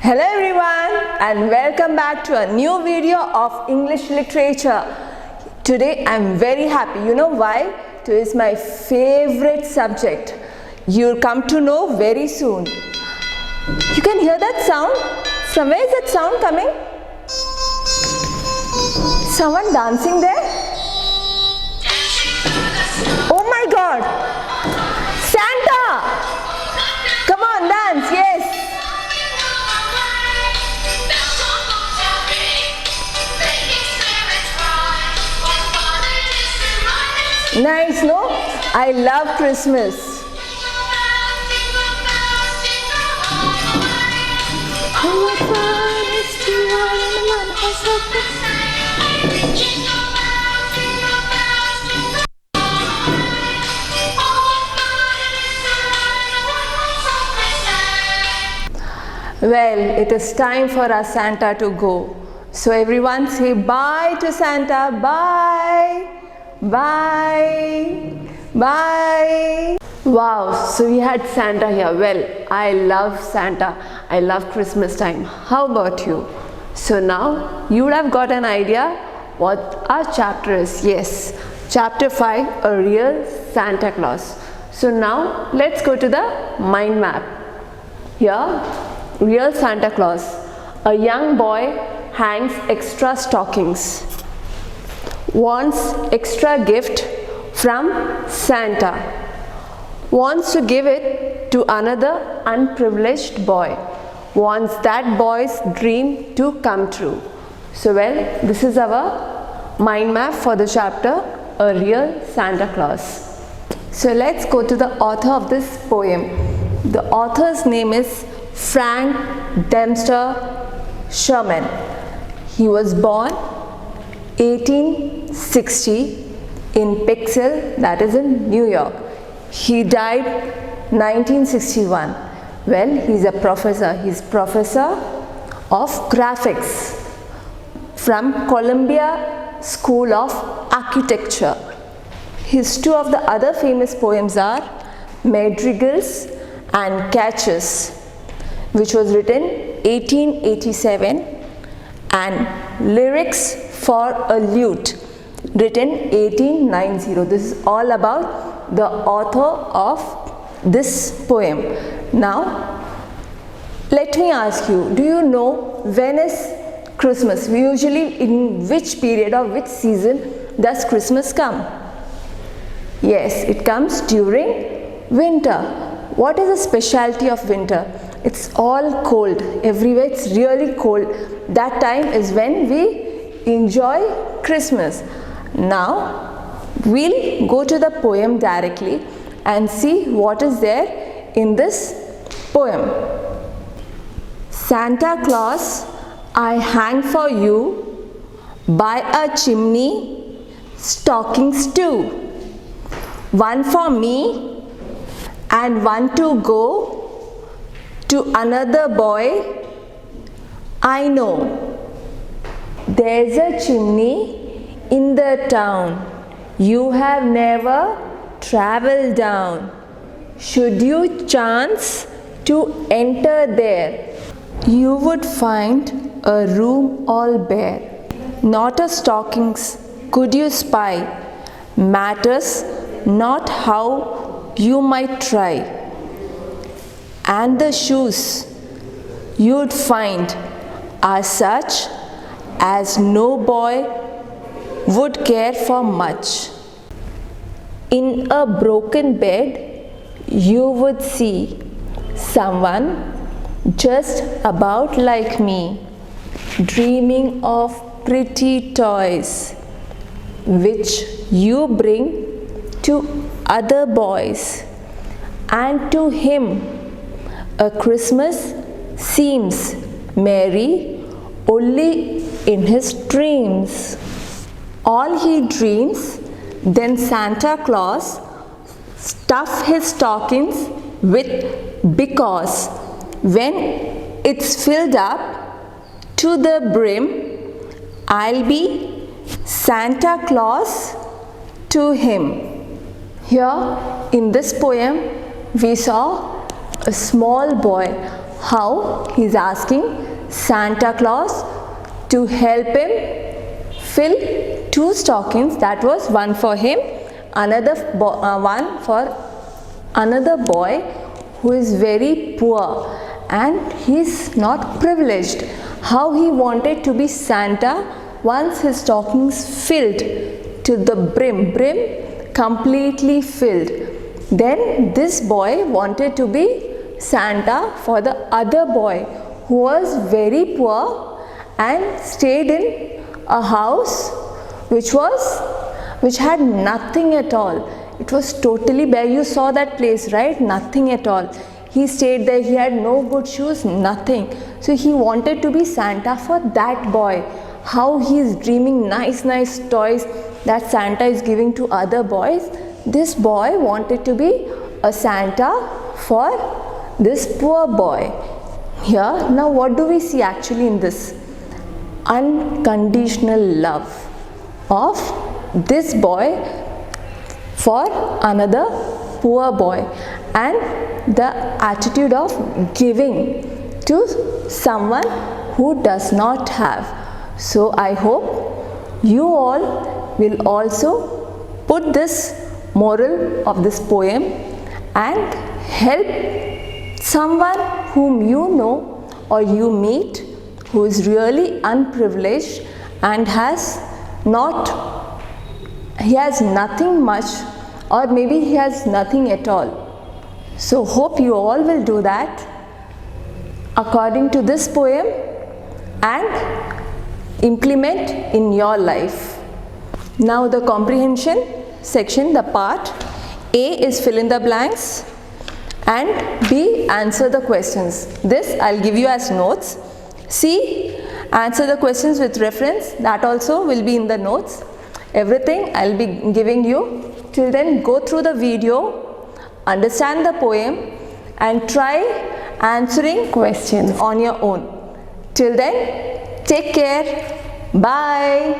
Hello everyone and welcome back to a new video of English literature. Today I'm very happy. You know why? Today is my favorite subject. You'll come to know very soon. You can hear that sound? From where is that sound coming? Someone dancing there? Oh my God! Santa! Come on, dance, yes! Nice, no? I love Christmas. Well, it is time for our Santa to go. So everyone say bye to Santa. Bye. Bye. Bye. Wow, so we had Santa here. Well, I love Santa. I love Christmas time. How about you? So now you would have got an idea what our chapter is. Yes, chapter 5, a real Santa Claus. So now let's go to the mind map. Here, real Santa Claus. A young boy hangs extra stockings. Wants extra gift from Santa. Wants to give it to another unprivileged boy. Wants that boy's dream to come true. So well, this is our mind map for the chapter, A Real Santa Claus. So let's go to the author of this poem. The author's name is Frank Dempster Sherman. He was born 1860 in Pixel, that is in New York. He died 1961. Well, he's a professor. He's professor of graphics from Columbia School of Architecture. His two of the other famous poems are Madrigals and Catches, which was written 1887, and Lyrics for a Lute, written 1890. This is all about the author of this poem. Now, let me ask you, do you know when is Christmas? Usually in which period or which season does Christmas come? Yes, it comes during winter. What is the specialty of winter? It's all cold. Everywhere it's really cold. That time is when we enjoy Christmas. Now, we'll go to the poem directly and see what is there in this poem. Santa Claus, I hang for you by a chimney stockings too. One for me and one to go to another boy I know. There's a chimney in the town you have never traveled down. Should you chance to enter there, you would find a room all bare. Not a stockings could you spy. Matters not how you might try. And the shoes you'd find are such as no boy would care for much. In a broken bed you would see someone just about like me, dreaming of pretty toys which you bring to other boys, and to him a Christmas seems merry only in his dreams. All he dreams, then Santa Claus stuff his stockings with, because when it's filled up to the brim, I'll be Santa Claus to him. Here in this poem we saw a small boy. how he's asking Santa Claus to help him fill 2 stockings. That was one for him, one for another boy who is very poor and he's not privileged. How he wanted to be Santa once his stockings filled to the brim, completely filled. Then this boy wanted to be Santa for the other boy who was very poor and stayed in a house which had nothing at all. It was totally bare. You saw that place, right? Nothing at all. He stayed there. He had no good shoes, nothing. So he wanted to be Santa for that boy. How he is dreaming nice toys that Santa is giving to other boys. This boy wanted to be a Santa for this poor boy. Here, now what do we see actually in this? Unconditional love of this boy for another poor boy, and the attitude of giving to someone who does not have. So I hope you all will also put this moral of this poem and help someone whom you know or you meet who is really unprivileged and he has nothing much, or maybe he has nothing at all. So hope you all will do that according to this poem and implement in your life. Now the comprehension section, the part A is fill in the blanks and B, answer the questions. This I'll give you as notes. C, answer the questions with reference. That also will be in the notes. Everything I'll be giving you. Till then, go through the video, understand the poem and try answering questions on your own. Till then, take care. Bye.